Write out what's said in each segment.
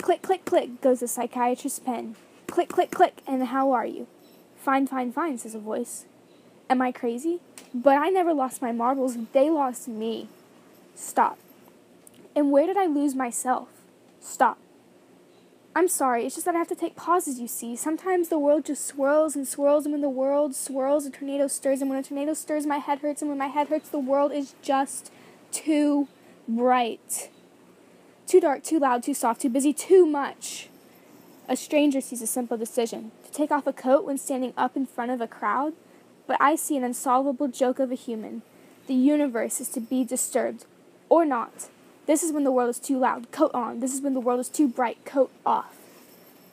Click, click, click goes the psychiatrist's pen. Click, click, click, and how are you? Fine, fine, fine, says a voice. Am I crazy? But I never lost my marbles, they lost me. Stop. And where did I lose myself? Stop. I'm sorry, it's just that I have to take pauses, you see. Sometimes the world just swirls and swirls, and when the world swirls, a tornado stirs, and when a tornado stirs, my head hurts, and when my head hurts, the world is just too bright. Too dark, too loud, too soft, too busy, too much. A stranger sees a simple decision, to take off a coat when standing up in front of a crowd, but I see an unsolvable joke of a human. The universe is to be disturbed, or not. This is when the world is too loud, coat on. This is when the world is too bright, coat off.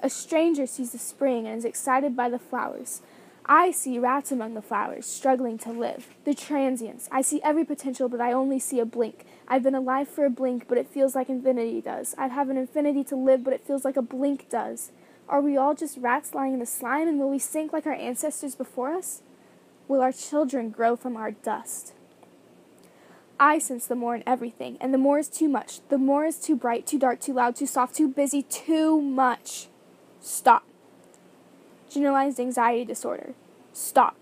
A stranger sees the spring and is excited by the flowers. I see rats among the flowers, struggling to live. The transients. I see every potential, but I only see a blink. I've been alive for a blink, but it feels like infinity does. I have an infinity to live, but it feels like a blink does. Are we all just rats lying in the slime, and will we sink like our ancestors before us? Will our children grow from our dust? I sense the more in everything, and the more is too much. The more is too bright, too dark, too loud, too soft, too busy, too much. Stop. Generalized anxiety disorder. Stop.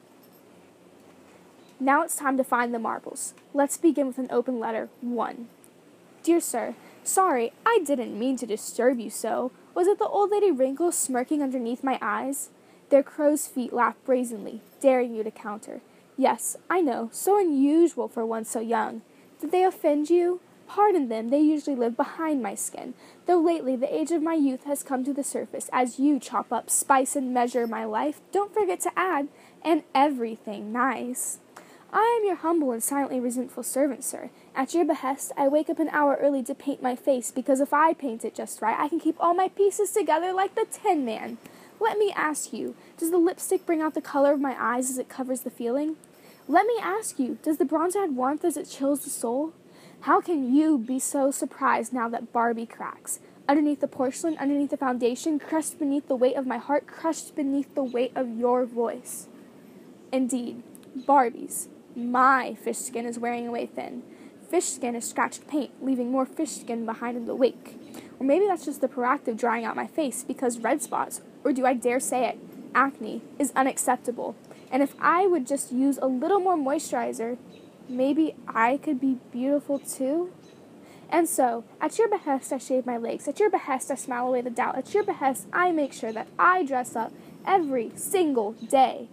Now it's time to find the marbles. Let's begin with an open letter 1. Dear Sir, sorry, I didn't mean to disturb you so. Was it the old lady wrinkles smirking underneath my eyes? Their crow's feet laugh brazenly, daring you to counter. Yes, I know, so unusual for one so young. Did they offend you? Pardon them, they usually live behind my skin, though lately the age of my youth has come to the surface. As you chop up, spice, and measure my life, don't forget to add, and everything nice. I am your humble and silently resentful servant, sir. At your behest, I wake up an hour early to paint my face, because if I paint it just right, I can keep all my pieces together like the Tin Man. Let me ask you, does the lipstick bring out the color of my eyes as it covers the feeling? Let me ask you, does the bronze add warmth as it chills the soul? How can you be so surprised now that Barbie cracks? Underneath the porcelain, underneath the foundation, crushed beneath the weight of my heart, crushed beneath the weight of your voice. Indeed, Barbie's, my fish skin is wearing away thin. Fish skin is scratched paint, leaving more fish skin behind in the wake. Or maybe that's just the proactive drying out my face, because red spots, or do I dare say it, acne, is unacceptable. And if I would just use a little more moisturizer, maybe I could be beautiful too? And so, at your behest I shave my legs, at your behest I smile away the doubt, at your behest I make sure that I dress up every single day.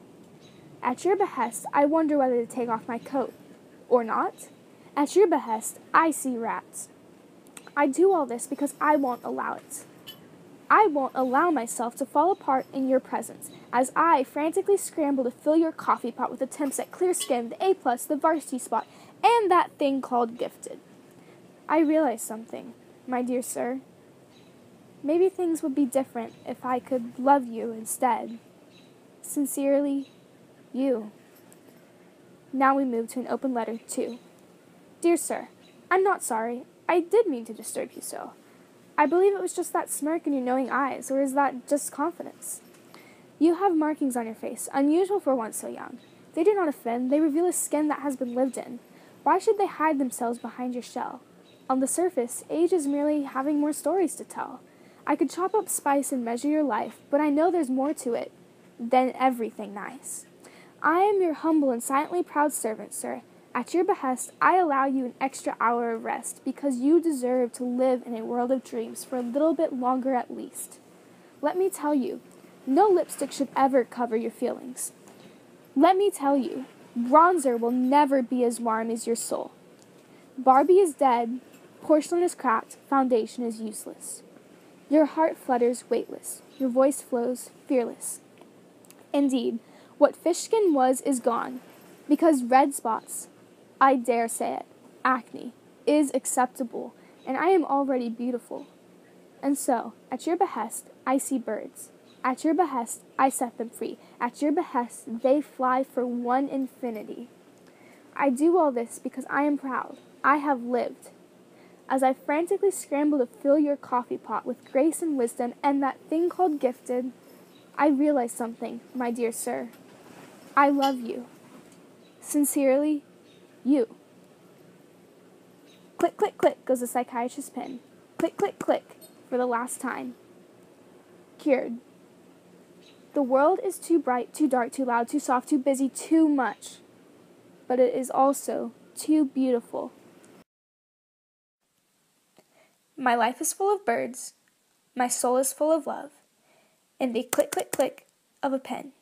At your behest I wonder whether to take off my coat, or not. At your behest I see rats. I do all this because I won't allow it. I won't allow myself to fall apart in your presence, as I frantically scramble to fill your coffee pot with attempts at clear skin, the A+, the varsity spot, and that thing called gifted. I realize something, my dear sir. Maybe things would be different if I could love you instead. Sincerely, you. Now we move to an open letter 2. Dear sir, I'm not sorry. I did mean to disturb you so. I believe it was just that smirk in your knowing eyes, or is that just confidence? You have markings on your face, unusual for one so young. They do not offend, they reveal a skin that has been lived in. Why should they hide themselves behind your shell? On the surface, age is merely having more stories to tell. I could chop up spice and measure your life, but I know there's more to it than everything nice. I am your humble and silently proud servant, sir. At your behest, I allow you an extra hour of rest, because you deserve to live in a world of dreams for a little bit longer at least. Let me tell you, no lipstick should ever cover your feelings. Let me tell you, bronzer will never be as warm as your soul. Barbie is dead, porcelain is cracked, foundation is useless. Your heart flutters weightless, your voice flows fearless. Indeed, what fish skin was is gone, because red spots, I dare say it, acne, is acceptable, and I am already beautiful. And so, at your behest, I see birds. At your behest, I set them free. At your behest, they fly for one infinity. I do all this because I am proud. I have lived. As I frantically scramble to fill your coffee pot with grace and wisdom and that thing called gifted, I realize something, my dear sir. I love you. Sincerely, you. Click, click, click goes the psychiatrist's pen. Click, click, click. for the last time. Cured. The world is too bright, too dark, too loud, too soft, too busy, too much. But it is also too beautiful. My life is full of birds. My soul is full of love. And the click, click, click of a pen.